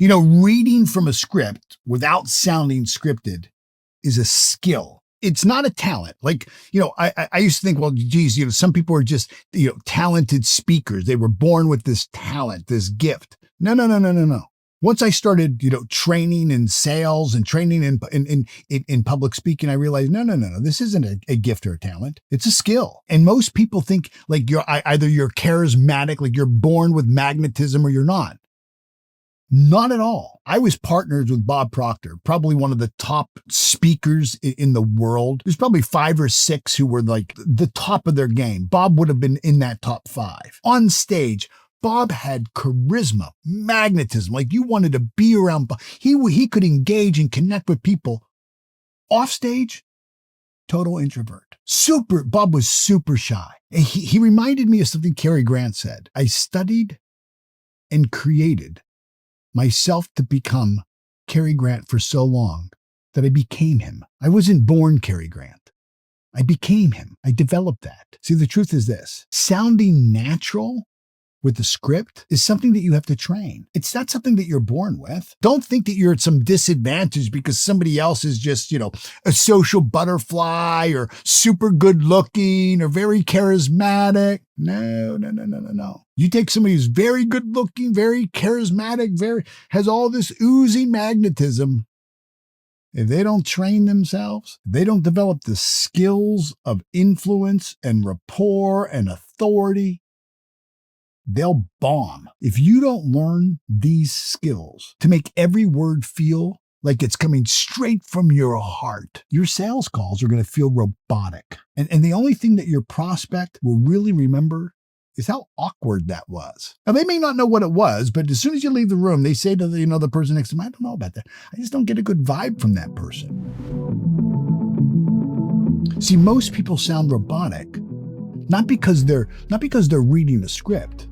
Reading from a script without sounding scripted is a skill. It's not a talent. I used to think, well, geez, some people are just, talented speakers. They were born with this talent, this gift. No. Once I started, training in sales and training in public speaking, I realized, no. This isn't a gift or a talent. It's a skill. And most people think like either you're charismatic, like you're born with magnetism, or you're not. Not at all. I was partners with Bob Proctor, probably one of the top speakers in the world. There's probably 5 or 6 who were like the top of their game. Bob would have been in that top 5. On stage, Bob had charisma, magnetism, like you wanted to be around Bob. He could engage and connect with people. Off stage, total introvert. Bob was super shy. And he reminded me of something Cary Grant said. I studied and created myself to become Cary Grant for so long that I became him. I wasn't born Cary Grant. I became him. I developed that. See, the truth is this. Sounding natural with the script is something that you have to train. It's not something that you're born with. Don't think that you're at some disadvantage because somebody else is just, a social butterfly or super good looking or very charismatic. No. You take somebody who's very good looking, very charismatic, has all this oozing magnetism. If they don't train themselves, they don't develop the skills of influence and rapport and authority, they'll bomb. If you don't learn these skills to make every word feel like it's coming straight from your heart, your sales calls are going to feel robotic. And the only thing that your prospect will really remember is how awkward that was. Now, they may not know what it was, but as soon as you leave the room, they say to the person next to them, I don't know about that. I just don't get a good vibe from that person. See, most people sound robotic, not because they're reading a script,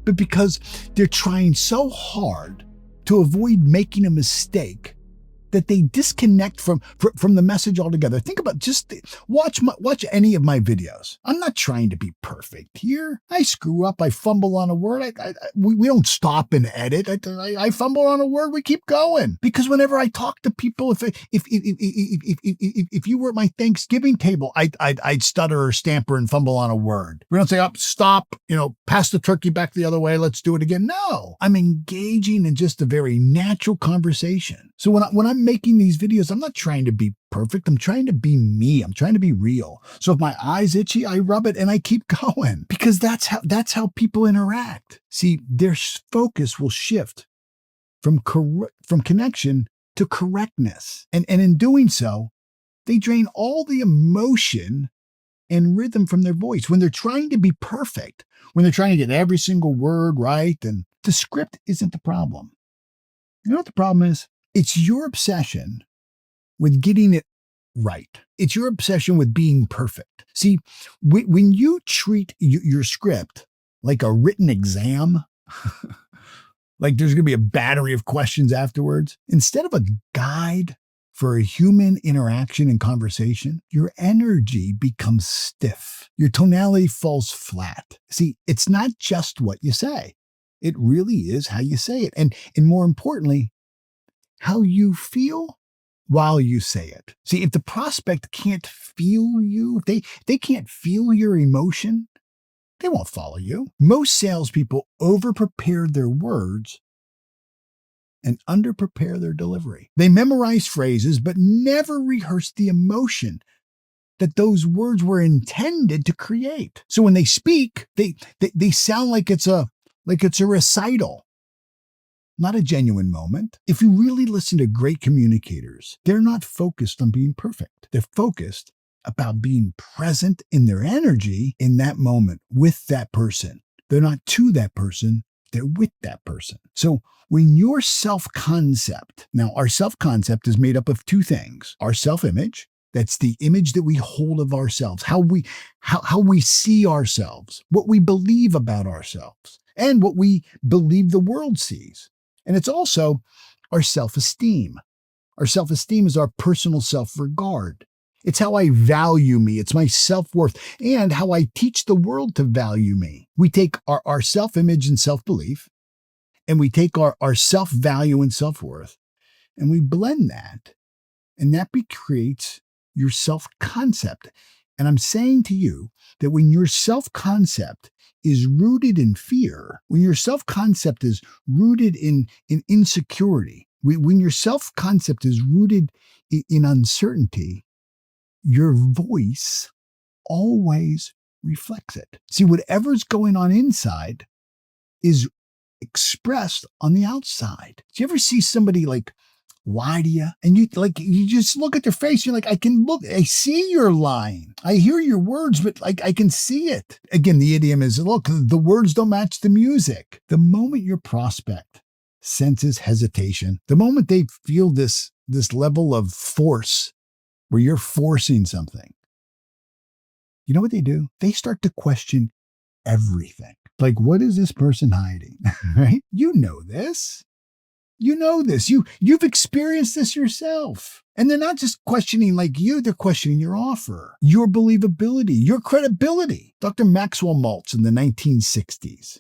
but because they're trying so hard to avoid making a mistake that they disconnect from the message altogether. Think about watch any of my videos. I'm not trying to be perfect here. I screw up. I fumble on a word. We don't stop and edit. I fumble on a word. We keep going because whenever I talk to people, if you were at my Thanksgiving table, I'd stutter or stammer and fumble on a word. We don't say, "Up, stop." Pass the turkey back the other way. Let's do it again. No, I'm engaging in just a very natural conversation. So when I'm making these videos, I'm not trying to be perfect. I'm trying to be me. I'm trying to be real. So if my eye's itchy, I rub it and I keep going because that's how people interact. See, their focus will shift from connection to correctness. And in doing so, they drain all the emotion and rhythm from their voice. When they're trying to be perfect, when they're trying to get every single word right, and the script isn't the problem. You know what the problem is? It's your obsession with getting it right. It's your obsession with being perfect. See, when you treat your script like a written exam, like there's going to be a battery of questions afterwards, instead of a guide for a human interaction and conversation, your energy becomes stiff. Your tonality falls flat. See, it's not just what you say. It really is how you say it. And more importantly, how you feel while you say it. See, if the prospect can't feel you, if they can't feel your emotion, they won't follow you. Most salespeople over-prepare their words and under-prepare their delivery. They memorize phrases, but never rehearse the emotion that those words were intended to create. So when they speak, they sound like it's a recital, not a genuine moment. If you really listen to great communicators, they're not focused on being perfect. They're focused about being present in their energy in that moment with that person. They're not to that person, they're with that person. So when your self-concept, now our self-concept is made up of 2 things. Our self-image, that's the image that we hold of ourselves, how we see ourselves, what we believe about ourselves, and what we believe the world sees. And it's also our self-esteem. Our self-esteem is our personal self-regard. It's how I value me. It's my self-worth and how I teach the world to value me. We take our self-image and self-belief and we take our self-value and self-worth and we blend that, and that creates your self-concept. And I'm saying to you that when your self-concept is rooted in fear, when your self-concept is rooted in insecurity, when your self-concept is rooted in uncertainty, your voice always reflects it. See, whatever's going on inside is expressed on the outside. Do you ever see somebody like lie to you? And you just look at their face, you're like, I see you're lying. I hear your words, but I can see it. Again, the idiom is, look, the words don't match the music. The moment your prospect senses hesitation, the moment they feel this level of force where you're forcing something, you know what they do? They start to question everything. Like, what is this person hiding? Right? You know this. You know this. You've experienced this yourself. And they're not just questioning like you, they're questioning your offer, your believability, your credibility. Dr. Maxwell Maltz in the 1960s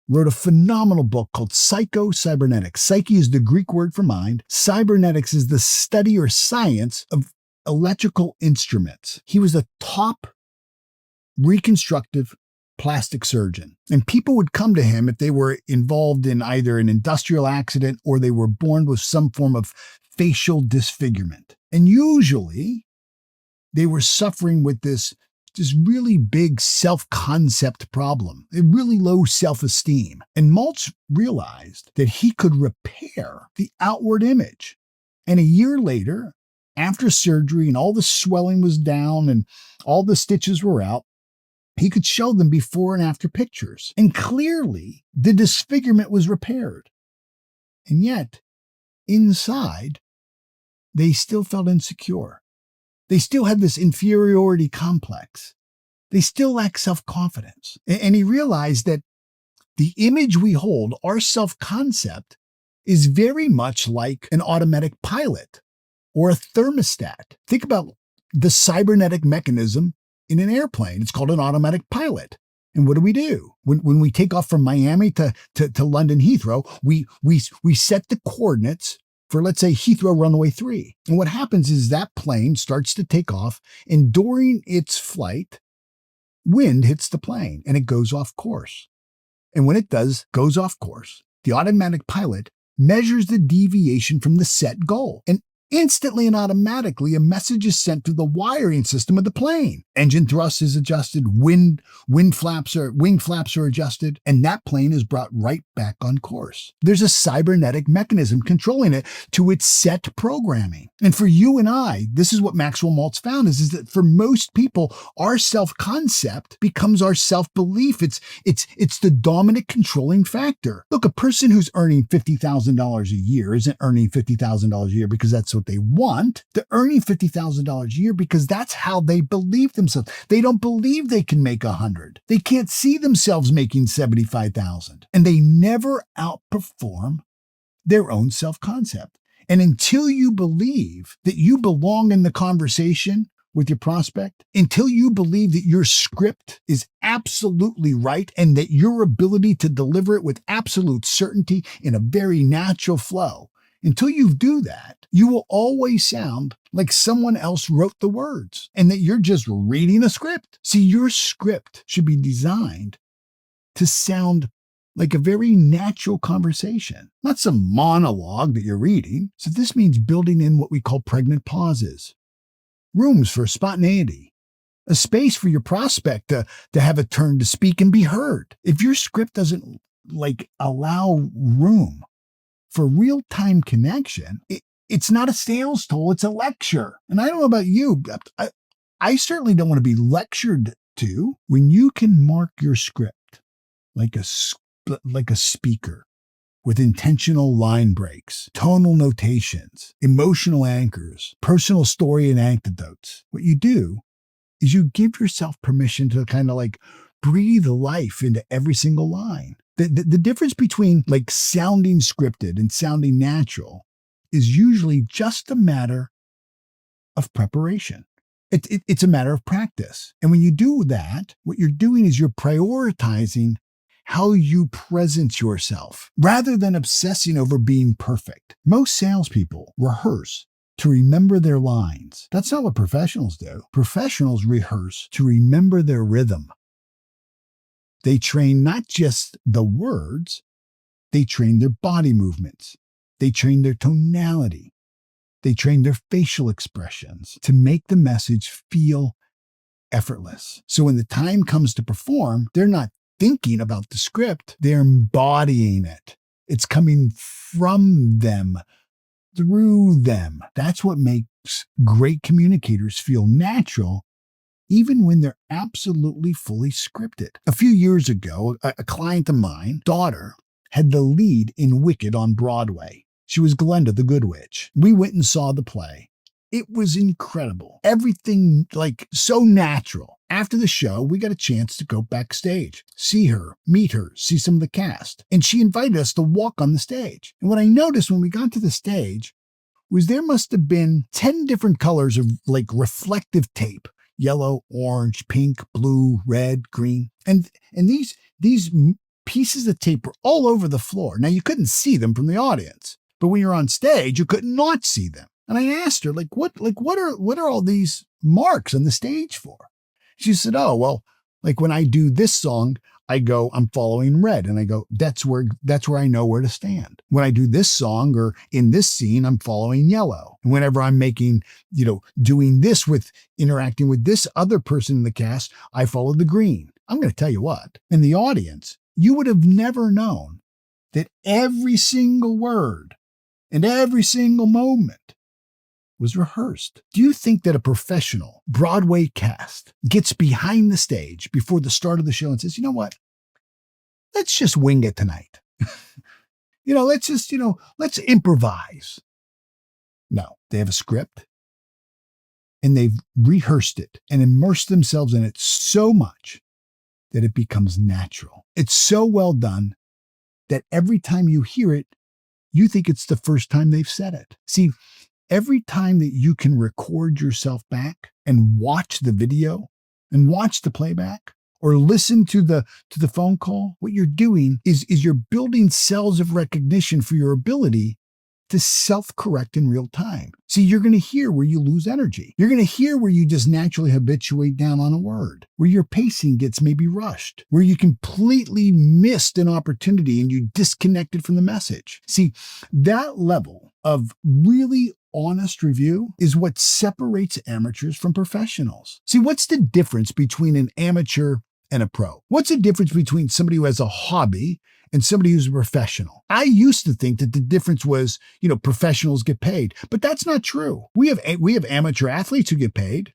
wrote a phenomenal book called Psycho-Cybernetics. Psyche is the Greek word for mind. Cybernetics is the study or science of electrical instruments. He was a top reconstructive plastic surgeon. And people would come to him if they were involved in either an industrial accident or they were born with some form of facial disfigurement. And usually they were suffering with this really big self-concept problem, a really low self-esteem. And Maltz realized that he could repair the outward image. And a year later, after surgery and all the swelling was down and all the stitches were out, he could show them before and after pictures. And clearly, the disfigurement was repaired. And yet, inside, they still felt insecure. They still had this inferiority complex. They still lacked self-confidence. And he realized that the image we hold, our self-concept, is very much like an automatic pilot or a thermostat. Think about the cybernetic mechanism in an airplane. It's called an automatic pilot. And what do? When we take off from Miami to London Heathrow, we set the coordinates for, let's say, Heathrow runway 3. And what happens is that plane starts to take off, and during its flight, wind hits the plane and it goes off course. And when it goes off course, the automatic pilot measures the deviation from the set goal. And instantly and automatically, a message is sent to the wiring system of the plane. Engine thrust is adjusted, wing flaps are adjusted, and that plane is brought right back on course. There's a cybernetic mechanism controlling it to its set programming. And for you and I, this is what Maxwell Maltz found is that for most people, our self-concept becomes our self-belief. It's the dominant controlling factor. Look, a person who's earning $50,000 a year isn't earning $50,000 a year because that's what they want. They're earning $50,000 a year because that's how they believe themselves. They don't believe they can make 100. They can't see themselves making 75,000. And they never outperform their own self-concept. And until you believe that you belong in the conversation with your prospect, until you believe that your script is absolutely right and that your ability to deliver it with absolute certainty in a very natural flow, until you do that, you will always sound like someone else wrote the words and that you're just reading a script. See, your script should be designed to sound like a very natural conversation, not some monologue that you're reading. So this means building in what we call pregnant pauses, rooms for spontaneity, a space for your prospect to have a turn to speak and be heard. If your script doesn't allow room for real-time connection, it's not a sales tool, it's a lecture. And I don't know about you, I certainly don't want to be lectured to. When you can mark your script like a speaker with intentional line breaks, tonal notations, emotional anchors, personal story and anecdotes, what you do is you give yourself permission to kind of breathe life into every single line. The difference between sounding scripted and sounding natural is usually just a matter of preparation. It's a matter of practice. And when you do that, what you're doing is you're prioritizing how you present yourself rather than obsessing over being perfect. Most salespeople rehearse to remember their lines. That's not what professionals do. Professionals rehearse to remember their rhythm. They train not just the words, they train their body movements. They train their tonality. They train their facial expressions to make the message feel effortless. So when the time comes to perform, they're not thinking about the script, they're embodying it. It's coming from them, through them. That's what makes great communicators feel natural, even when they're absolutely fully scripted. A few years ago, a client of mine, daughter, had the lead in Wicked on Broadway. She was Glenda the Good Witch. We went and saw the play. It was incredible. Everything so natural. After the show, we got a chance to go backstage, see her, meet her, see some of the cast. And she invited us to walk on the stage. And what I noticed when we got to the stage was there must have been 10 different colors of reflective tape. Yellow, orange, pink, blue, red, green. And these pieces of tape were all over the floor. Now you couldn't see them from the audience, but when you're on stage, you could not see them. And I asked her, what are all these marks on the stage for? She said, oh, well, when I do this song, I go, I'm following red. And I go, that's where I know where to stand. When I do this song or in this scene, I'm following yellow. And whenever I'm making, doing this with interacting with this other person in the cast, I follow the green. I'm going to tell you what, in the audience, you would have never known that every single word and every single moment was rehearsed. Do you think that a professional Broadway cast gets behind the stage before the start of the show and says, you know what? Let's just wing it tonight. Let's improvise. No, they have a script and they've rehearsed it and immersed themselves in it so much that it becomes natural. It's so well done that every time you hear it, you think it's the first time they've said it. See, every time that you can record yourself back and watch the video and watch the playback or listen to the phone call, what you're doing is you're building cells of recognition for your ability to self-correct in real time. See, you're going to hear where you lose energy. You're going to hear where you just naturally habituate down on a word, where your pacing gets maybe rushed, where you completely missed an opportunity and you disconnected from the message. See, that level of really honest review is what separates amateurs from professionals. See, what's the difference between an amateur and a pro? What's the difference between somebody who has a hobby and somebody who's a professional? I used to think that the difference was, professionals get paid, but that's not true. We have amateur athletes who get paid.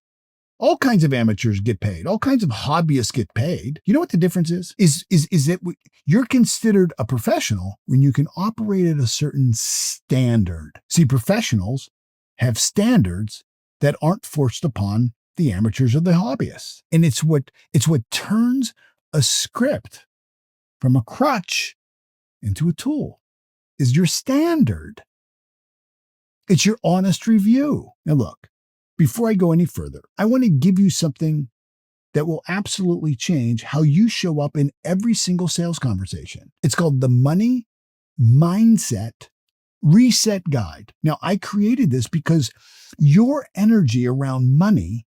All kinds of amateurs get paid. All kinds of hobbyists get paid. You know what the difference is? Is that you're considered a professional when you can operate at a certain standard. See, professionals have standards that aren't forced upon the amateurs or the hobbyists. And it's what turns a script from a crutch into a tool is your standard. It's your honest review. Now look, before I go any further, I want to give you something that will absolutely change how you show up in every single sales conversation. It's called the Money Mindset Reset Guide. Now, I created this because your energy around money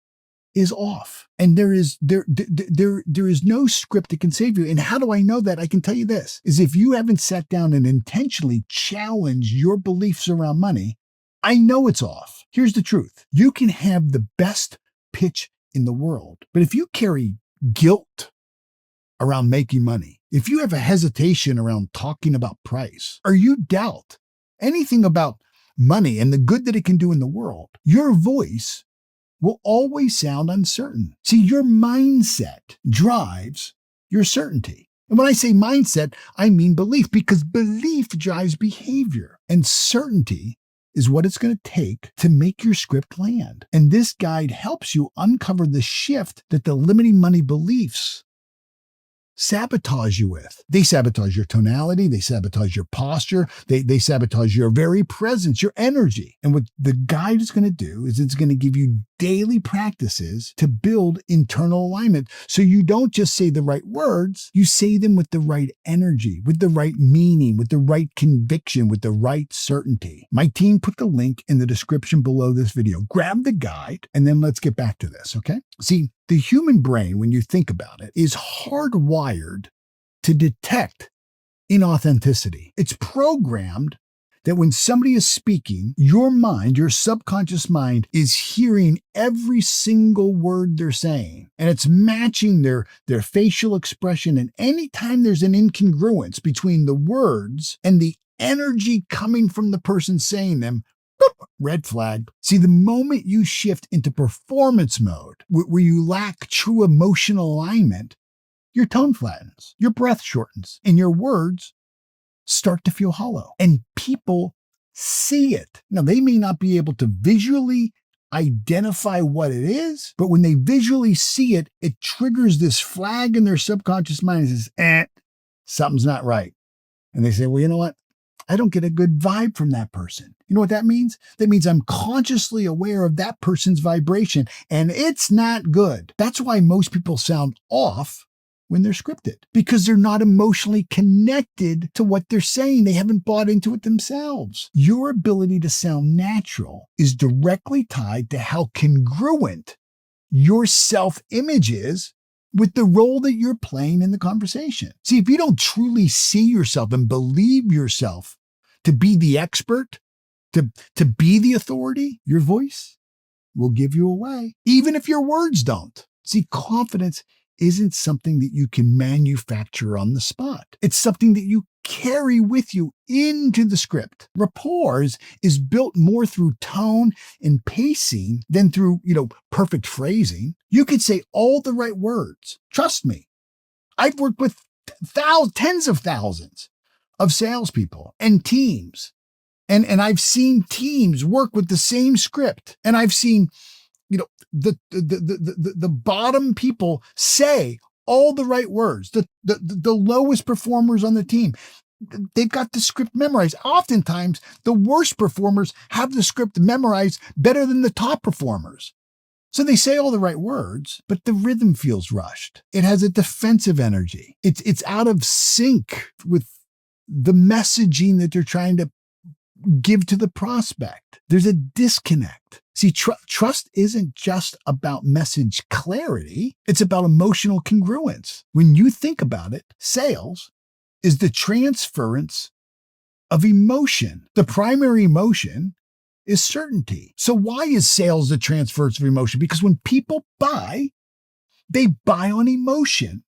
is off. And there is no script that can save you. And how do I know that? I can tell you this, is if you haven't sat down and intentionally challenged your beliefs around money, I know it's off. Here's the truth. You can have the best pitch in the world, but if you carry guilt around making money, if you have a hesitation around talking about price, or you doubt anything about money and the good that it can do in the world, your voice will always sound uncertain. See, your mindset drives your certainty. And when I say mindset, I mean belief, because belief drives behavior, and certainty is what it's going to take to make your script land. And this guide helps you uncover the shift that the limiting money beliefs sabotage you with. They sabotage your tonality. They sabotage your posture. They sabotage your very presence, your energy. And what the guide is going to do is it's going to give you daily practices to build internal alignment. So you don't just say the right words, you say them with the right energy, with the right meaning, with the right conviction, with the right certainty. My team put the link in the description below this video. Grab the guide and then let's get back to this, okay? See, the human brain, when you think about it, is hardwired to detect inauthenticity. It's programmed that when somebody is speaking, your mind, your subconscious mind, is hearing every single word they're saying. And it's matching their facial expression. And anytime there's an incongruence between the words and the energy coming from the person saying them, boop, red flag. See, the moment you shift into performance mode, where you lack true emotional alignment, your tone flattens, your breath shortens, and your words start to feel hollow. And people see it. Now, they may not be able to visually identify what it is, but when they visually see it, it triggers this flag in their subconscious mind and says, something's not right. And they say, well, you know what? I don't get a good vibe from that person. You know what that means? That means I'm consciously aware of that person's vibration, and it's not good. That's why most people sound off when they're scripted, because they're not emotionally connected to what they're saying. They haven't bought into it themselves. Your ability to sound natural is directly tied to how congruent your self-image is with the role that you're playing in the conversation. See, if you don't truly see yourself and believe yourself to be the expert, to be the authority, your voice will give you away, even if your words don't. See, confidence isn't something that you can manufacture on the spot. It's something that you carry with you into the script. Rapport is built more through tone and pacing than through, perfect phrasing. You could say all the right words. Trust me. I've worked with tens of thousands of salespeople and teams. And I've seen teams work with the same script. And I've seen the bottom people say all the right words, the lowest performers on the team. They've got the script memorized. Oftentimes, the worst performers have the script memorized better than the top performers. So they say all the right words, but the rhythm feels rushed. It has a defensive energy. It's out of sync with the messaging that they're trying to give to the prospect. There's a disconnect. See, trust isn't just about message clarity. It's about emotional congruence. When you think about it, sales is the transference of emotion. The primary emotion is certainty. So why is sales the transference of emotion? Because when people buy, they buy on emotion.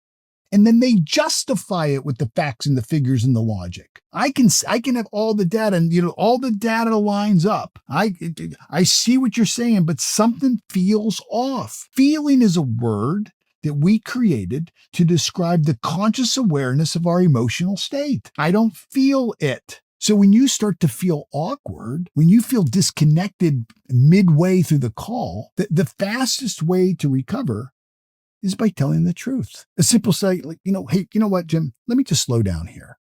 And then they justify it with the facts and the figures and the logic. I can have all the data, and all the data lines up. I see what you're saying, but something feels off. Feeling is a word that we created to describe the conscious awareness of our emotional state. I don't feel it. So when you start to feel awkward, when you feel disconnected midway through the call, the fastest way to recover is by telling the truth. A simple say, hey, you know what, Jim, let me just slow down here.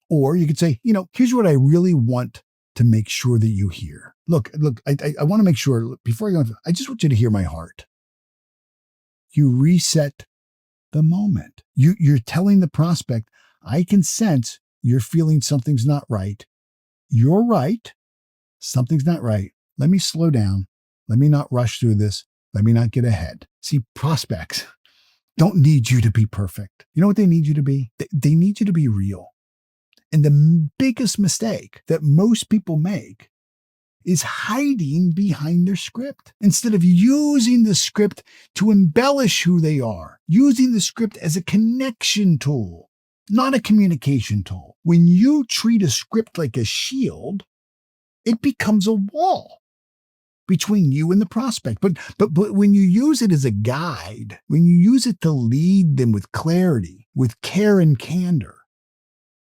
Or you could say, here's what I really want to make sure that you hear. Look, I want to make sure before I go, I just want you to hear my heart. You reset the moment. You're telling the prospect, I can sense you're feeling something's not right. You're right. Something's not right. Let me slow down. Let me not rush through this. Let me not get ahead. See, prospects don't need you to be perfect. You know what they need you to be? They need you to be real. And the biggest mistake that most people make is hiding behind their script instead of using the script to embellish who they are, using the script as a connection tool, not a communication tool. When you treat a script like a shield, it becomes a wall between you and the prospect. But when you use it as a guide, when you use it to lead them with clarity, with care and candor,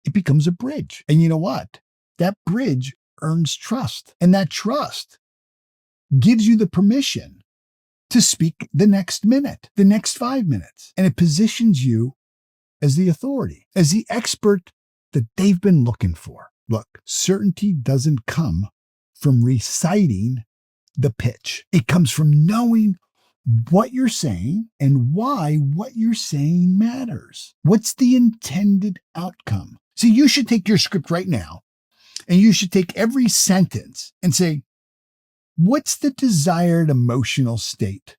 it becomes a bridge. And you know what? That bridge earns trust. And that trust gives you the permission to speak the next minute, the next 5 minutes. And it positions you as the authority, as the expert that they've been looking for. Look, certainty doesn't come from reciting the pitch. It comes from knowing what you're saying and why what you're saying matters. What's the intended outcome? See, you should take your script right now and you should take every sentence and say, what's the desired emotional state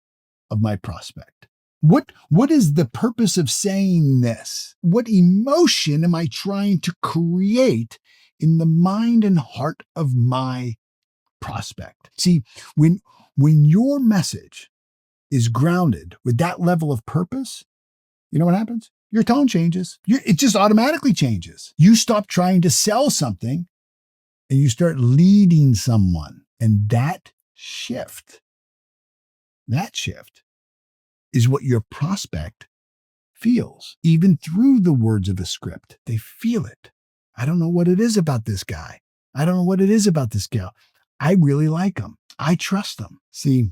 of my prospect? What is the purpose of saying this? What emotion am I trying to create in the mind and heart of my prospect? See, when your message is grounded with that level of purpose, you know what happens? Your tone changes. It just automatically changes. You stop trying to sell something and you start leading someone. And that shift is what your prospect feels. Even through the words of a script, they feel it. I don't know what it is about this guy. I don't know what it is about this gal. I really like them. I trust them. See,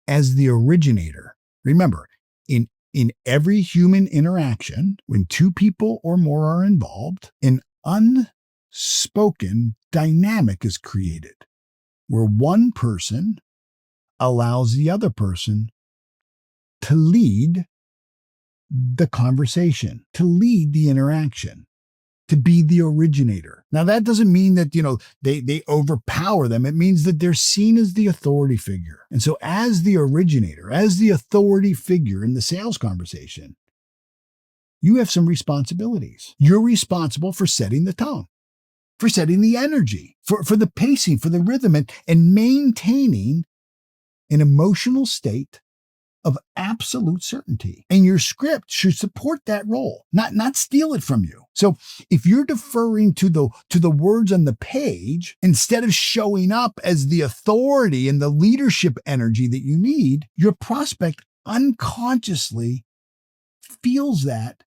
as the originator, remember, in every human interaction, when two people or more are involved, an unspoken dynamic is created where one person allows the other person to lead the conversation, to lead the interaction, to be the originator. Now, that doesn't mean that, they overpower them. It means that they're seen as the authority figure. And so as the originator, as the authority figure in the sales conversation, you have some responsibilities. You're responsible for setting the tone, for setting the energy, for the pacing, for the rhythm, and maintaining an emotional state of absolute certainty. And your script should support that role, not steal it from you. So if you're deferring to the words on the page, instead of showing up as the authority and the leadership energy that you need, your prospect unconsciously feels that.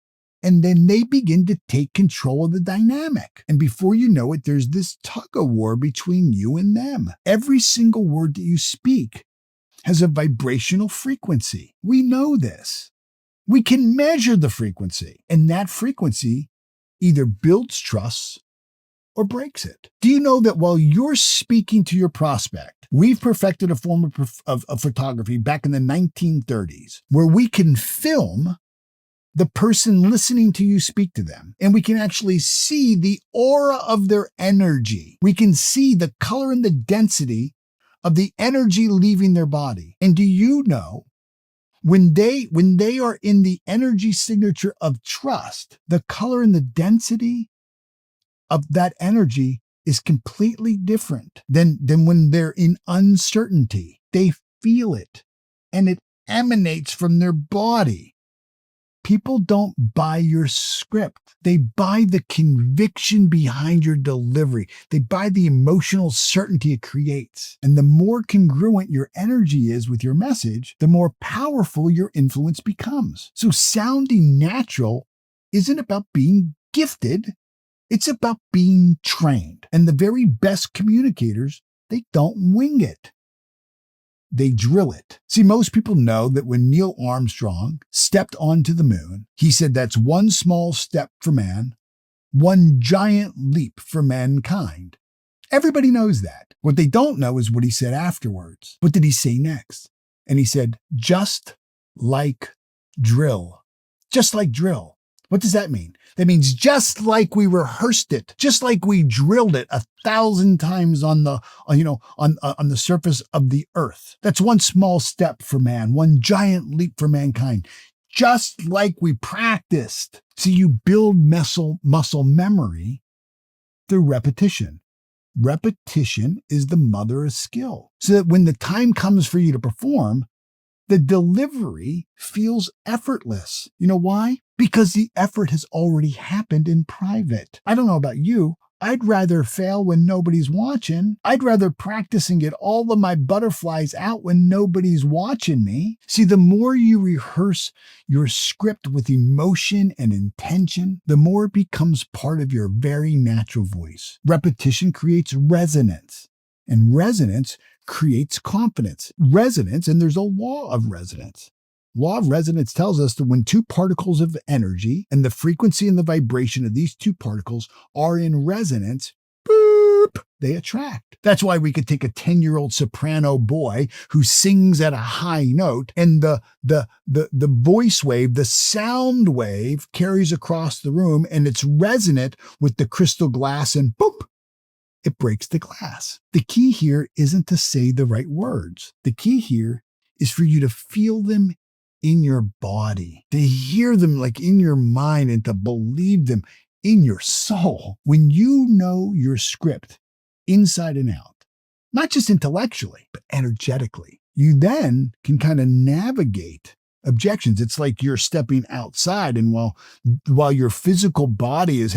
And then they begin to take control of the dynamic. And before you know it, there's this tug of war between you and them. Every single word that you speak has a vibrational frequency. We know this. We can measure the frequency, and that frequency either builds trust or breaks it. Do you know that while you're speaking to your prospect, we've perfected a form of photography back in the 1930s where we can film the person listening to you speak to them, and we can actually see the aura of their energy. We can see the color and the density of the energy leaving their body. And do you know, when they are in the energy signature of trust, the color and the density of that energy is completely different than when they're in uncertainty. They feel it, and it emanates from their body. People don't buy your script. They buy the conviction behind your delivery. They buy the emotional certainty it creates. And the more congruent your energy is with your message, the more powerful your influence becomes. So sounding natural isn't about being gifted. It's about being trained. And the very best communicators, they don't wing it. They drill it. See, most people know that when Neil Armstrong stepped onto the moon, he said that's one small step for man, one giant leap for mankind. Everybody knows that. What they don't know is what he said afterwards. What did he say next? And he said, just like drill. Just like drill. What does that mean? That means just like we rehearsed it, just like we drilled it 1,000 times on the surface of the earth. That's one small step for man, one giant leap for mankind. Just like we practiced. So you build muscle memory through repetition. Repetition is the mother of skill. So that when the time comes for you to perform, the delivery feels effortless. You know why? Because the effort has already happened in private. I don't know about you. I'd rather fail when nobody's watching. I'd rather practice and get all of my butterflies out when nobody's watching me. See, the more you rehearse your script with emotion and intention, the more it becomes part of your very natural voice. Repetition creates resonance, and resonance creates confidence. Resonance, and there's a law of resonance. Law of resonance tells us that when two particles of energy and the frequency and the vibration of these two particles are in resonance, they attract. That's why we could take a 10-year-old soprano boy who sings at a high note, and the voice wave, the sound wave carries across the room, and it's resonant with the crystal glass, and boop, it breaks the glass. The key here isn't to say the right words. The key here is for you to feel them in your body, to hear them like in your mind, and to believe them in your soul. When you know your script inside and out, not just intellectually, but energetically, you then can kind of navigate objections. It's like you're stepping outside, and while your physical body is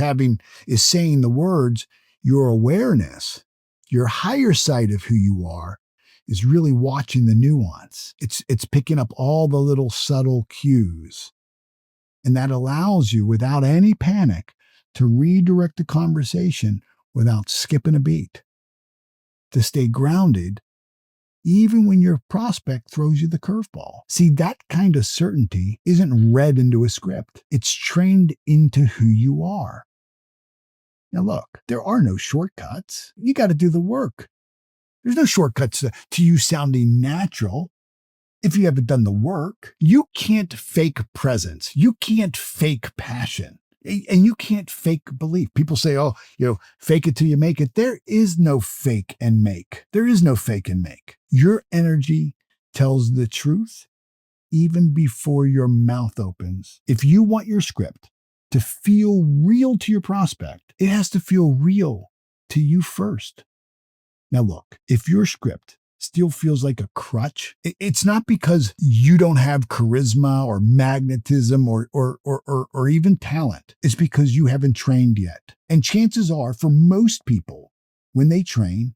saying the words, your awareness, your higher side of who you are, is really watching the nuance. It's picking up all the little subtle cues. And that allows you, without any panic, to redirect the conversation without skipping a beat, to stay grounded even when your prospect throws you the curveball. See, that kind of certainty isn't read into a script. It's trained into who you are. Now look, there are no shortcuts. You got to do the work. There's no shortcuts to you sounding natural if you haven't done the work. You can't fake presence. You can't fake passion. And you can't fake belief. People say, fake it till you make it. There is no fake and make. There is no fake and make. Your energy tells the truth even before your mouth opens. If you want your script to feel real to your prospect, it has to feel real to you first. Now look, if your script still feels like a crutch, it's not because you don't have charisma or magnetism or even talent. It's because you haven't trained yet. And chances are, for most people, when they train,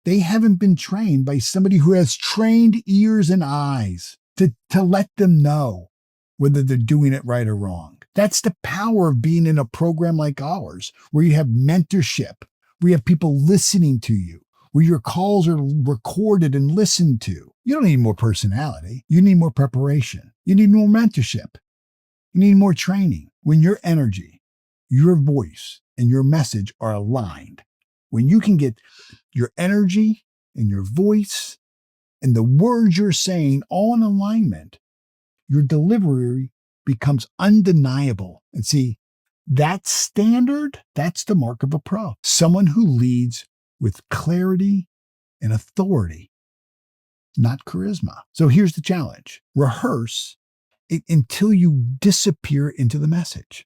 they haven't been trained by somebody who has trained ears and eyes to let them know whether they're doing it right or wrong. That's the power of being in a program like ours, where you have mentorship, where you have people listening to you, where your calls are recorded and listened to. You don't need more personality. You need more preparation. You need more mentorship. You need more training. When your energy, your voice, and your message are aligned, when you can get your energy and your voice and the words you're saying all in alignment, your delivery becomes undeniable. And see, that standard, that's the mark of a pro. Someone who leads with clarity and authority, not charisma. So here's the challenge. Rehearse it until you disappear into the message.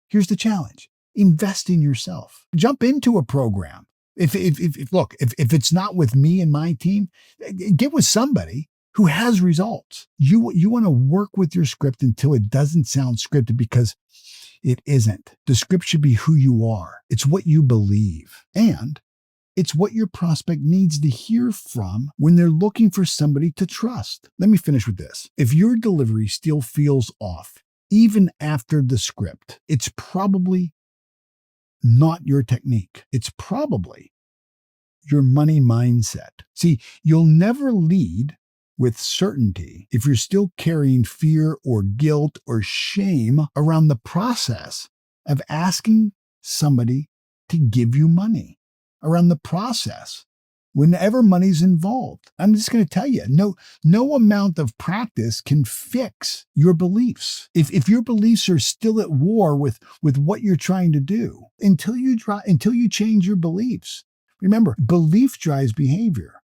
Here's the challenge. Invest in yourself. Jump into a program. If it's not with me and my team, get with somebody who has results. You want to work with your script until it doesn't sound scripted, because it isn't. The script should be who you are. It's what you believe. And it's what your prospect needs to hear from when they're looking for somebody to trust. Let me finish with this. If your delivery still feels off, even after the script, it's probably not your technique. It's probably your money mindset. See, you'll never lead with certainty if you're still carrying fear or guilt or shame around the process of asking somebody to give you money, around the process whenever money's involved. I'm just going to tell you, no amount of practice can fix your beliefs. If your beliefs are still at war with what you're trying to do, until you change your beliefs. Remember, belief drives behavior.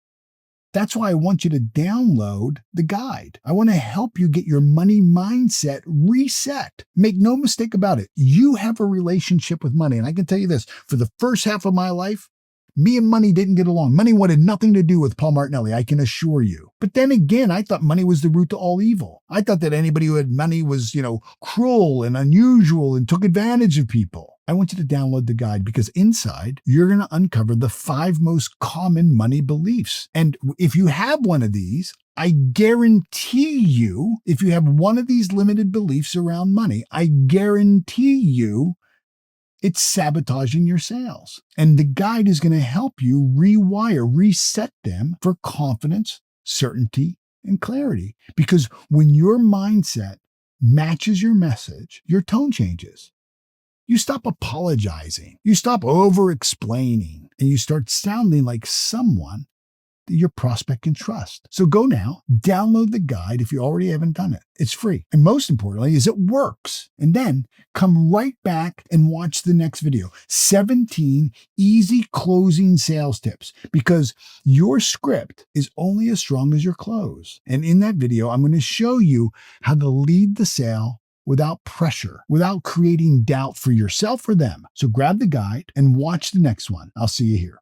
That's why I want you to download the guide. I want to help you get your money mindset reset. Make no mistake about it. You have a relationship with money. And I can tell you this, for the first half of my life, me and money didn't get along. Money wanted nothing to do with Paul Martinelli, I can assure you. But then again, I thought money was the root to all evil. I thought that anybody who had money was, cruel and unusual and took advantage of people. I want you to download the guide, because inside, you're going to uncover the 5 most common money beliefs. And if you have one of these, I guarantee you, if you have one of these limited beliefs around money, I guarantee you it's sabotaging your sales. And the guide is going to help you reset them for confidence, certainty, and clarity. Because when your mindset matches your message, your tone changes. You stop apologizing. You stop over-explaining. and you start sounding like someone that your prospect can trust. So go now, download the guide if you already haven't done it. It's free. And most importantly is it works. And then come right back and watch the next video. 17 easy closing sales tips, because your script is only as strong as your close. And in that video, I'm going to show you how to lead the sale without pressure, without creating doubt for yourself or them. So grab the guide and watch the next one. I'll see you here.